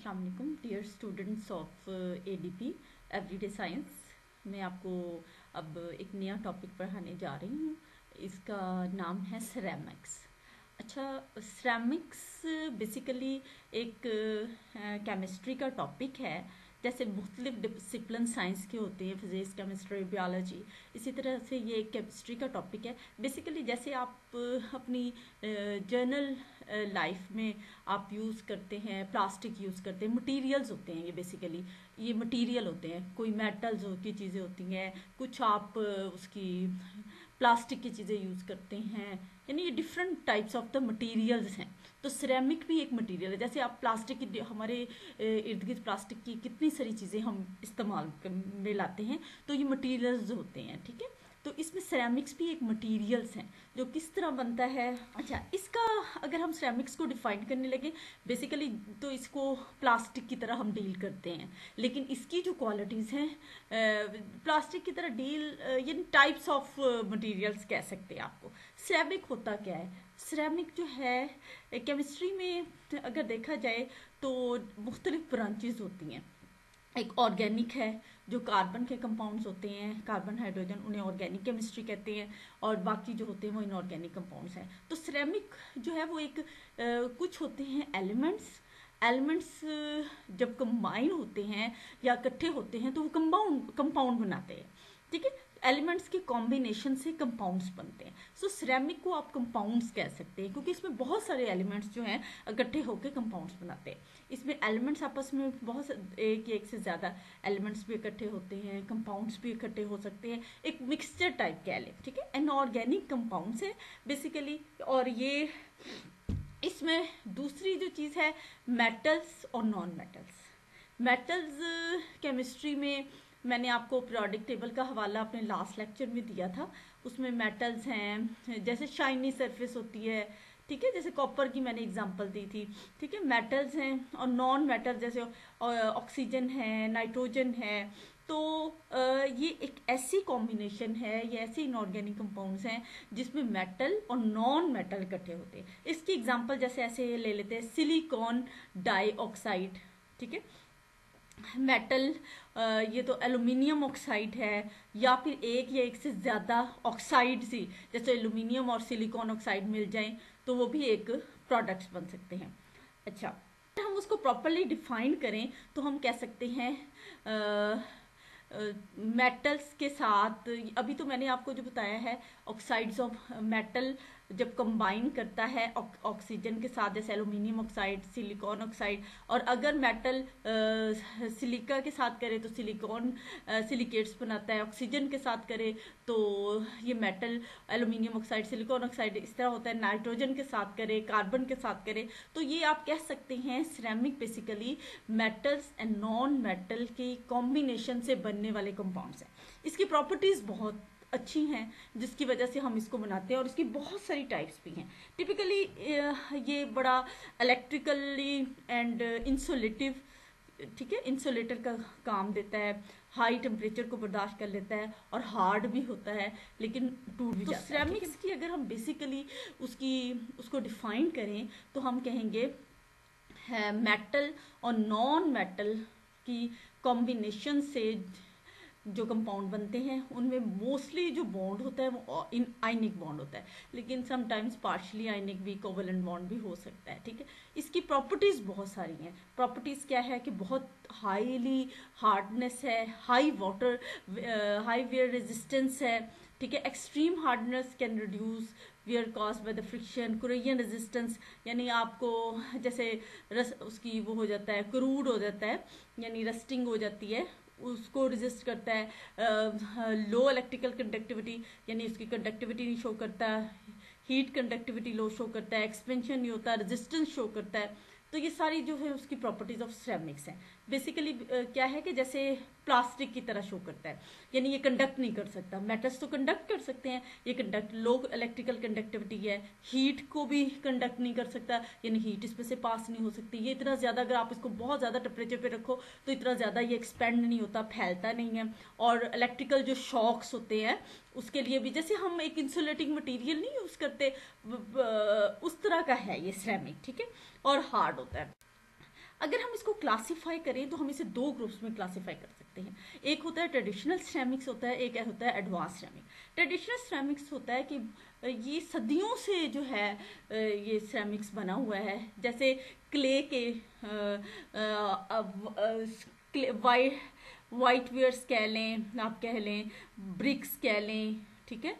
अस्सलाम वालेकुम dear students of ADP everyday science. मैं आपको अब एक नया टॉपिक पढ़ाने जा रही हूँ। इसका नाम है सिरेमिक्स। अच्छा, सिरेमिक्स बेसिकली एक केमिस्ट्री का टॉपिक है। जैसे मुख्तलिफ डिसिप्लिन साइंस के होते हैं, फिजिक्स, केमिस्ट्री, बायोलॉजी, इसी तरह से ये एक केमिस्ट्री का टॉपिक है। बेसिकली जैसे आप अपनी जर्नल लाइफ में आप यूज़ करते हैं, प्लास्टिक यूज़ करते हैं, मटेरियल्स होते हैं, ये बेसिकली ये मटेरियल होते हैं। कोई मेटल्स की चीज़ें होती हैं, कुछ आप उसकी प्लास्टिक की चीज़ें यूज़ करते हैं, यानी ये different types of the materials हैं। तो सिरेमिक भी एक मटेरियल है। जैसे आप प्लास्टिक की, हमारे इर्द गिर्द प्लास्टिक की कितनी सारी चीज़ें हम इस्तेमाल में लाते हैं, तो ये मटेरियल्स होते हैं, ठीक है। तो इसमें सिरेमिक्स भी एक मटेरियल्स हैं। जो किस तरह बनता है, अच्छा, इसका अगर हम सिरेमिक्स को डिफाइन करने लगे बेसिकली तो इसको प्लास्टिक की तरह हम डील करते हैं, लेकिन इसकी जो क्वालिटीज़ हैं प्लास्टिक की तरह डील, यानी टाइप्स ऑफ मटेरियल्स कह सकते हैं आपको। सिरेमिक होता क्या है? सिरेमिक जो है केमिस्ट्री में अगर देखा जाए तो मुख्तलिफ ब्रांचेस होती हैं। एक ऑर्गेनिक है, जो कार्बन के कंपाउंड्स होते हैं, कार्बन हाइड्रोजन, उन्हें ऑर्गेनिक केमिस्ट्री कहते हैं, और बाकी जो होते हैं वो इनऑर्गेनिक कंपाउंड्स हैं। तो सिरेमिक जो है वो एक कुछ होते हैं एलिमेंट्स जब कंबाइन होते हैं या इकट्ठे होते हैं तो वो कंपाउंड बनाते हैं, ठीक है। एलिमेंट्स के कॉम्बिनेशन से कंपाउंड्स बनते हैं। सो सिरेमिक को आप कंपाउंड्स कह सकते हैं, क्योंकि इसमें बहुत सारे एलिमेंट्स जो हैं इकट्ठे होकर कंपाउंड्स बनाते हैं। इसमें एलिमेंट्स आपस में बहुत एक से ज़्यादा एलिमेंट्स भी इकट्ठे होते हैं, कंपाउंड्स भी इकट्ठे हो सकते हैं, एक मिक्सचर टाइप कह लें, ठीक है। इनऑर्गेनिक कंपाउंड्स है बेसिकली। और ये इसमें दूसरी जो चीज़ है मेटल्स और नॉन मेटल्स। मेटल्स केमिस्ट्री में मैंने आपको पीरियोडिक टेबल का हवाला अपने लास्ट लेक्चर में दिया था। उसमें मेटल्स हैं, जैसे शाइनी सरफेस होती है, ठीक है, जैसे कॉपर की मैंने एग्जांपल दी थी, ठीक है। मेटल्स हैं और नॉन मेटल जैसे ऑक्सीजन है, नाइट्रोजन है। तो ये एक ऐसी कॉम्बिनेशन है, ये ऐसे इनऑर्गेनिक कंपाउंड्स हैं जिसमें मेटल और नॉन मेटल इकट्ठे होते हैं। इसकी एग्जांपल जैसे ऐसे ले लेते हैं, सिलिकॉन डाइऑक्साइड, ठीक है। मेटल ये तो एल्यूमिनियम ऑक्साइड है, या फिर एक या एक से ज़्यादा ऑक्साइड सी, जैसे एल्यूमिनियम और सिलिकॉन ऑक्साइड मिल जाएं तो वो भी एक प्रोडक्ट्स बन सकते हैं। अच्छा, हम उसको प्रॉपरली डिफाइन करें तो हम कह सकते हैं मेटल्स के साथ, अभी तो मैंने आपको जो बताया है ऑक्साइड्स ऑफ मेटल जब कंबाइन करता है ऑक्सीजन के साथ, जैसे एल्यूमिनियम ऑक्साइड, सिलिकॉन ऑक्साइड, और अगर मेटल सिलिका के साथ करे तो सिलिकॉन सिलिकेट्स बनाता है, ऑक्सीजन के साथ करे तो ये metal aluminium oxide, silicon oxide इस तरह होता है। नाइट्रोजन के साथ करे, कार्बन के साथ करे, तो ये आप कह सकते हैं ceramic basically metals and non metal के कॉम्बिनेशन से बनने वाले कंपाउंड्स हैं। इसकी प्रॉपर्टीज बहुत अच्छी हैं जिसकी वजह से हम इसको बनाते हैं, और इसकी बहुत सारी टाइप्स भी हैं। टिपिकली ये बड़ा इलेक्ट्रिकली एंड इंसुलेटिव, ठीक है, इंसुलेटर का काम देता है, हाई टेम्परेचर को बर्दाश्त कर लेता है, और हार्ड भी होता है लेकिन टूट भी जाता है। सिरेमिक्स की अगर हम बेसिकली उसको डिफाइन करें तो हम कहेंगे मेटल और नॉन मेटल की कॉम्बिनेशन से जो कंपाउंड बनते हैं उनमें मोस्टली जो बॉन्ड होता है वो आयनिक बॉन्ड होता है, लेकिन समटाइम्स पार्शली आयनिक भी, कोवेलेंट बॉन्ड भी हो सकता है, ठीक है। इसकी प्रॉपर्टीज बहुत सारी हैं। प्रॉपर्टीज क्या है कि बहुत हाईली हार्डनेस है, हाई वेयर रेजिस्टेंस है, ठीक है। Extreme hardness can reduce wear cause by the friction, corrosion resistance, यानी आपको जैसे उसकी वो हो जाता है, क्रूड हो जाता है, यानी रस्टिंग हो जाती है, उसको रेजिस्ट करता है। लो इलेक्ट्रिकल कंडक्टिविटी, यानी उसकी कंडक्टिविटी नहीं शो करता, हीट कंडक्टिविटी लो शो करता है, एक्सपेंशन नहीं होता, रेजिस्टेंस शो करता है। तो ये सारी जो है उसकी प्रॉपर्टीज ऑफ सिरेमिक्स हैं। बेसिकली क्या है कि जैसे प्लास्टिक की तरह शो करता है, यानी ये कंडक्ट नहीं कर सकता। मेटल्स तो कंडक्ट कर सकते हैं, ये कंडक्ट लो इलेक्ट्रिकल कंडक्टिविटी है, हीट को भी कंडक्ट नहीं कर सकता, यानी हीट इसमें से पास नहीं हो सकती। ये इतना ज़्यादा, अगर आप इसको बहुत ज़्यादा टेम्परेचर पे रखो तो इतना ज़्यादा ये एक्सपेंड नहीं होता, फैलता नहीं है। और इलेक्ट्रिकल जो शॉक्स होते हैं उसके लिए भी, जैसे हम एक इंसुलेटिंग मटेरियल नहीं यूज़ करते उस तरह का है ये सिरेमिक, ठीक है, और हार्ड होता है। अगर हम इसको क्लासिफाई करें तो हम इसे दो ग्रुप्स में क्लासिफाई कर सकते हैं। एक होता है ट्रेडिशनल सिरेमिक्स होता है, एक होता है एडवांस सिरेमिक। ट्रेडिशनल सिरेमिक्स होता है कि ये सदियों से जो है ये सिरेमिक्स बना हुआ है, जैसे क्ले के वाइट वाइट वेयर्स कह लें, आप कह लें ब्रिक्स कह लें, ठीक है,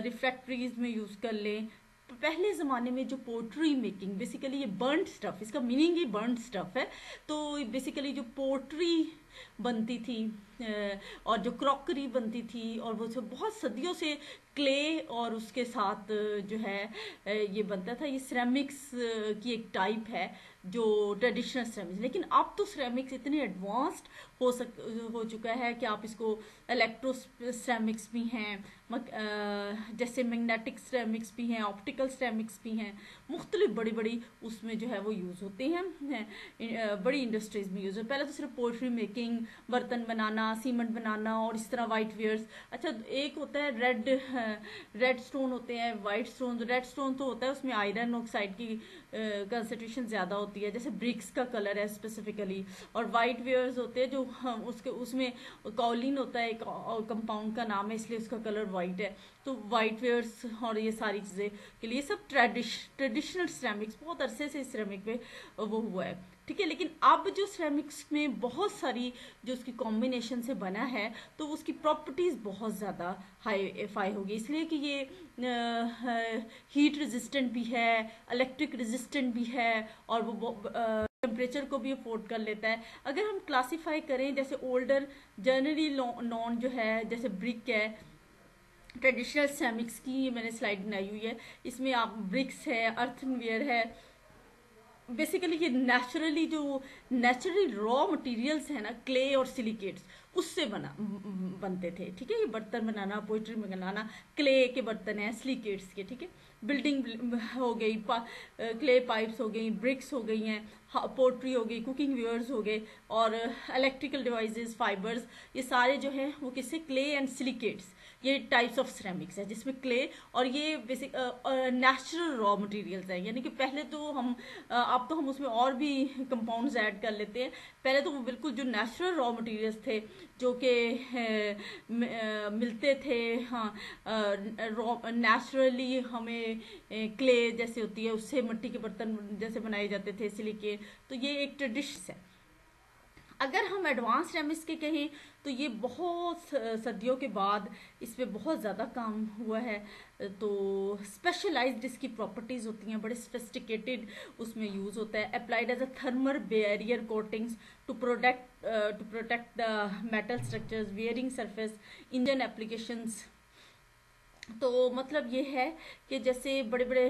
रिफ्रैक्टरीज में यूज़ कर लें। पहले ज़माने में जो पोट्री मेकिंग, बेसिकली ये बर्न्ड स्टफ, इसका मीनिंग ही बर्न्ड स्टफ है। तो बेसिकली जो पोट्री बनती थी और जो क्रॉकरी बनती थी, और वो सब बहुत सदियों से क्ले और उसके साथ जो है ये बनता था। ये सिरेमिक्स की एक टाइप है जो ट्रेडिशनल सिरेमिक्स। लेकिन अब तो सिरेमिक्स इतने एडवांस्ड हो चुका है कि आप इसको इलेक्ट्रो सिरेमिक्स भी हैं, जैसे मैग्नेटिक सिरेमिक्स भी हैं, ऑप्टिकल सिरेमिक्स भी हैं, मुख्तलिफ बड़ी बड़ी उसमें जो है वो यूज़ होते हैं, बड़ी इंडस्ट्रीज में यूज़ है। पहले तो सिर्फ पोल्ट्री मेकिंग, बर्तन बनाना, सीमेंट बनाना और इस तरह वाइट वेयर्स। अच्छा, एक होता है रेड स्टोन होते हैं, वाइट स्टोन। रेड स्टोन तो होता है उसमें आयरन ऑक्साइड की कंसंट्रेशन ज़्यादा होती है, जैसे ब्रिक्स का कलर है स्पेसिफिकली। और वाइट वेयर्स होते हैं जो उसमें कॉलिन होता है, एक कंपाउंड का नाम है, इसलिए उसका कलर वाइट है। तो वाइट वेयर्स और ये सारी चीज़ें के लिए सब ट्रेडिशनल सिरेमिक्स, बहुत अरसे से सिरेमिक में वो हुआ है, ठीक है। लेकिन अब जो सिरेमिक्स में बहुत सारी जो उसकी कॉम्बिनेशन से बना है, तो उसकी प्रॉपर्टीज़ बहुत ज़्यादा हाई होगी, इसलिए कि ये हीट रेजिस्टेंट भी है, इलेक्ट्रिक रेजिस्टेंट भी है, और वो टेम्परेचर को भी अफोर्ड कर लेता है। अगर हम क्लासीफाई करें, जैसे ओल्डर जनरली नॉन जो है, जैसे ब्रिक है, ट्रेडिशनल सिरेमिक्स की मैंने स्लाइड बनाई हुई है, इसमें आप ब्रिक्स है, अर्थनवेयर है। बेसिकली ये नेचुरली रॉ मटेरियल्स है ना, क्ले और सिलिकेट्स, उससे बनते थे, ठीक है। ये बर्तन बनाना, पोइट्री बनाना, क्ले के बर्तन हैं, सिलिकेट्स के, ठीक है। बिल्डिंग हो गई, क्ले पाइप्स हो गई, ब्रिक्स हो गई हैं, पोट्री हो गई, कुकिंग वेयर्स हो गए, और इलेक्ट्रिकल डिवाइसेस, फाइबर्स, ये सारे जो हैं वो किससे, क्ले एंड सिलिकेट्स, ये टाइप्स ऑफ सिरेमिक्स है जिसमें क्ले और ये बेसिक नेचुरल रॉ मटेरियल्स हैं। यानी कि पहले तो अब तो हम उसमें और भी कंपाउंड्स ऐड कर लेते हैं। पहले तो वो बिल्कुल जो नेचुरल रॉ मटेरियल्स थे जो कि मिलते थे, हाँ, रॉ नेचुरली हमें क्ले जैसे होती है उससे मिट्टी के बर्तन जैसे बनाए जाते थे, सिलिकेट। तो ये एक ट्रेडिशन है। अगर हम एडवांस सिरेमिक्स के कहें तो ये बहुत सदियों के बाद इस पर बहुत ज़्यादा काम हुआ है। तो स्पेशलाइज्ड इसकी प्रॉपर्टीज़ होती हैं, बड़े सोफिस्टिकेटेड उसमें यूज़ होता है। Applied as a thermal barrier coatings to protect the metal structures, wearing surface, engine applications. तो मतलब ये है कि जैसे बड़े बड़े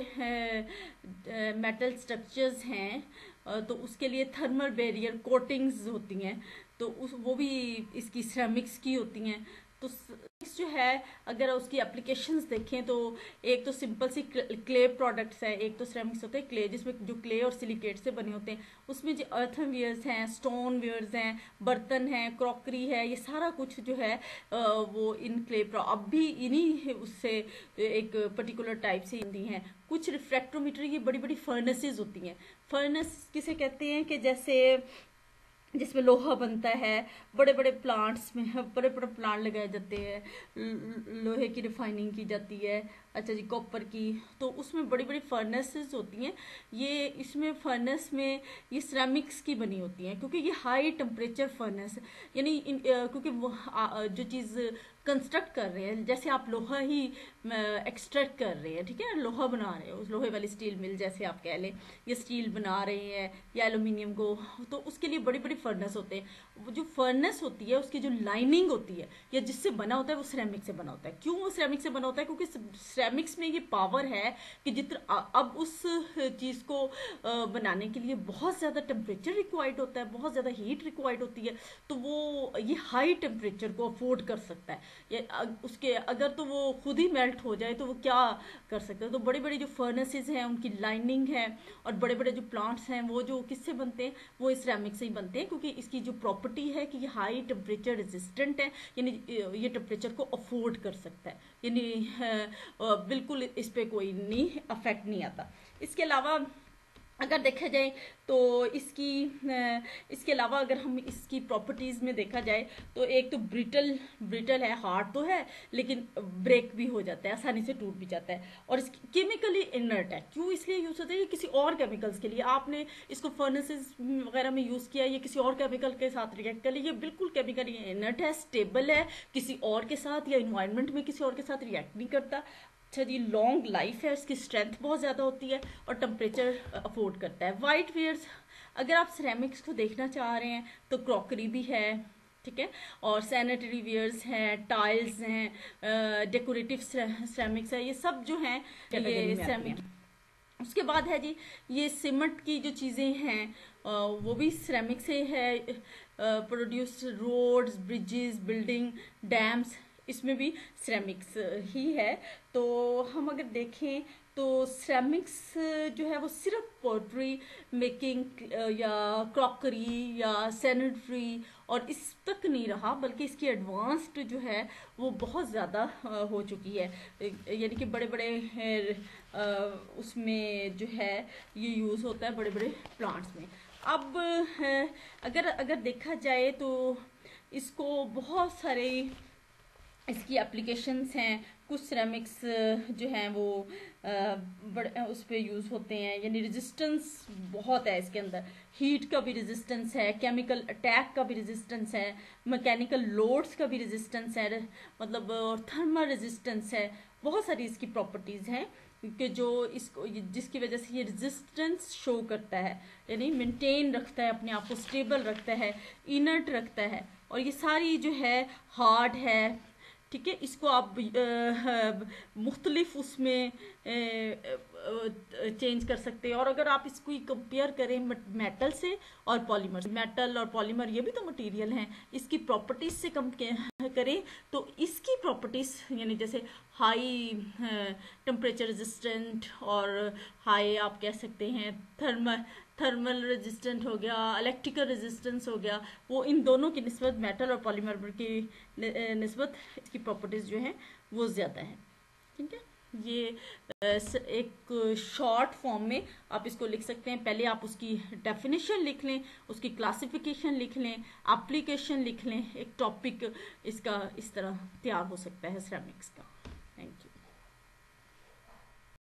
मेटल स्ट्रक्चर्स हैं, तो उसके लिए थर्मल बैरियर कोटिंग्स होती हैं, तो वो भी इसकी सिरेमिक्स की होती हैं। तो सिरेमिक्स जो है, अगर उसकी एप्लीकेशंस देखें तो एक तो सिंपल सी क्ले प्रोडक्ट्स है, एक तो सिरेमिक्स होते हैं क्ले, जिसमें जो क्ले और सिलिकेट से बने होते हैं, उसमें जो अर्थन वेयर्स हैं, स्टोन वेयर्स हैं, बर्तन हैं, क्रॉकरी है, ये सारा कुछ जो है वो इन क्ले अब भी इन्हीं उससे एक पर्टिकुलर टाइप से होती हैं। कुछ रिफ्रैक्टोमीटर, ये बड़ी बड़ी फर्नेसेस होती हैं। फर्नेस किसे कहते हैं कि जैसे जिसमें लोहा बनता है, बड़े बड़े प्लांट्स में बड़े बड़े प्लांट लगाए जाते हैं, लोहे की रिफाइनिंग की जाती है, अच्छा जी, कॉपर की। तो उसमें बड़ी बड़ी फर्नेसेस होती हैं। ये इसमें फर्नेस में ये सिरेमिक्स की बनी होती हैं, क्योंकि ये हाई टेम्परेचर फर्नेस, यानी क्योंकि वो जो चीज़ कंस्ट्रक्ट कर रहे हैं, जैसे आप लोहा ही एक्सट्रैक्ट कर रहे हैं, ठीक है, लोहा बना रहे हो, उस लोहे वाली स्टील मिल जैसे आप कह लें, ये स्टील बना रहे हैं या एल्यूमिनियम को, तो उसके लिए बड़ी बड़ी फर्नेस होते हैं। वो जो फर्नेस होती है उसकी जो लाइनिंग होती है या जिससे बना होता है, वो सिरेमिक से बना होता है। क्यों वो सिरेमिक से बना होता है? क्योंकि सिरेमिक्स में ये पावर है कि जितना अब उस चीज़ को बनाने के लिए बहुत ज़्यादा टेम्परेचर रिक्वायर्ड होता है, बहुत ज़्यादा हीट रिक्वायर्ड होती है, तो वो ये हाई टेम्परेचर को अफोर्ड कर सकता है। उसके अगर तो वो खुद ही मेल्ट हो जाए तो वो क्या कर सकते हैं। तो बड़ी बड़ी जो फर्नेसेस हैं उनकी लाइनिंग है, और बड़े बड़े जो प्लांट्स हैं वो जो किससे बनते हैं, वो इस सिरेमिक से ही बनते हैं, क्योंकि इसकी जो प्रॉपर्टी है कि ये हाई टेम्परेचर रेजिस्टेंट है, यानी ये टेम्परेचर को अफोर्ड कर सकता है, यानी बिल्कुल इस पे कोई नहीं अफेक्ट नहीं आता। इसके अलावा अगर देखा जाए तो इसके अलावा अगर हम इसकी प्रॉपर्टीज में देखा जाए तो एक तो ब्रिटल है, हार्ड तो है लेकिन ब्रेक भी हो जाता है, आसानी से टूट भी जाता है। और इसकी केमिकली इनर्ट है। क्यों इसलिए यूज होता है? ये किसी और केमिकल्स के लिए, आपने इसको फर्नेसेस वगैरह में यूज किया, ये किसी और केमिकल के साथ रिएक्ट कर लिया, ये बिल्कुल केमिकली इनर्ट है, स्टेबल है, किसी और के साथ या इन्वायरमेंट में किसी और के साथ रिएक्ट नहीं करता। अच्छा जी, लॉन्ग लाइफ है, इसकी स्ट्रेंथ बहुत ज़्यादा होती है और टेम्परेचर अफोर्ड करता है। वाइट वेयर्स, अगर आप सिरेमिक्स को देखना चाह रहे हैं तो क्रॉकरी भी है, ठीक है, और सैनिटरी वेयर्स हैं, टाइल्स हैं, डेकोरेटिव सिरेमिक्स है, ये सब जो हैं ये सिरेमिक। उसके बाद है जी ये सीमेंट की जो चीज़ें हैं वो भी सिरेमिक से है produce, roads, bridges, building, dams, इसमें भी सिरेमिक्स ही है। तो हम अगर देखें तो सिरेमिक्स जो है वो सिर्फ पोट्री मेकिंग या क्रॉकरी या सैनिटरी और इस तक नहीं रहा, बल्कि इसकी एडवांस्ड जो है वो बहुत ज़्यादा हो चुकी है। यानी कि बड़े बड़े उसमें जो है ये यूज़ होता है बड़े बड़े प्लांट्स में। अब अगर देखा जाए तो इसको बहुत सारे इसकी एप्लीकेशंस हैं। कुछ सिरेमिक्स जो हैं वो बड़े उस पर यूज़ होते हैं, यानी रेजिस्टेंस बहुत है इसके अंदर, हीट का भी रेजिस्टेंस है, केमिकल अटैक का भी रेजिस्टेंस है, मैकेनिकल लोड्स का भी रेजिस्टेंस है, मतलब थर्मल रेजिस्टेंस है। बहुत सारी इसकी प्रॉपर्टीज़ हैं कि जो इसको जिसकी वजह से ये रेजिस्टेंस शो करता है, यानी मेंटेन रखता है, अपने आप को स्टेबल रखता है, इनर्ट रखता है। और ये सारी जो है हार्ड है, ठीक है, इसको आप मुख्तलिफ उसमें चेंज कर सकते हैं। और अगर आप इसको कंपेयर करें मेटल से और पॉलीमर, मेटल और पॉलीमर ये भी तो मटेरियल हैं, इसकी प्रॉपर्टीज से करें तो इसकी प्रॉपर्टीज यानी जैसे हाई टेम्परेचर रेजिस्टेंट और हाई आप कह सकते हैं थर्मल रेजिस्टेंट हो गया, इलेक्ट्रिकल रेजिस्टेंस हो गया, वो इन दोनों की निस्बत मेटल और पॉलीमर की निस्बत इसकी प्रॉपर्टीज़ जो हैं वो ज़्यादा है। ठीक है, ये एक शॉर्ट फॉर्म में आप इसको लिख सकते हैं। पहले आप उसकी डेफिनेशन लिख लें, उसकी क्लासिफिकेशन लिख लें, एप्लीकेशन लिख लें, एक टॉपिक इसका इस तरह तैयार हो सकता है सिरेमिक्स का।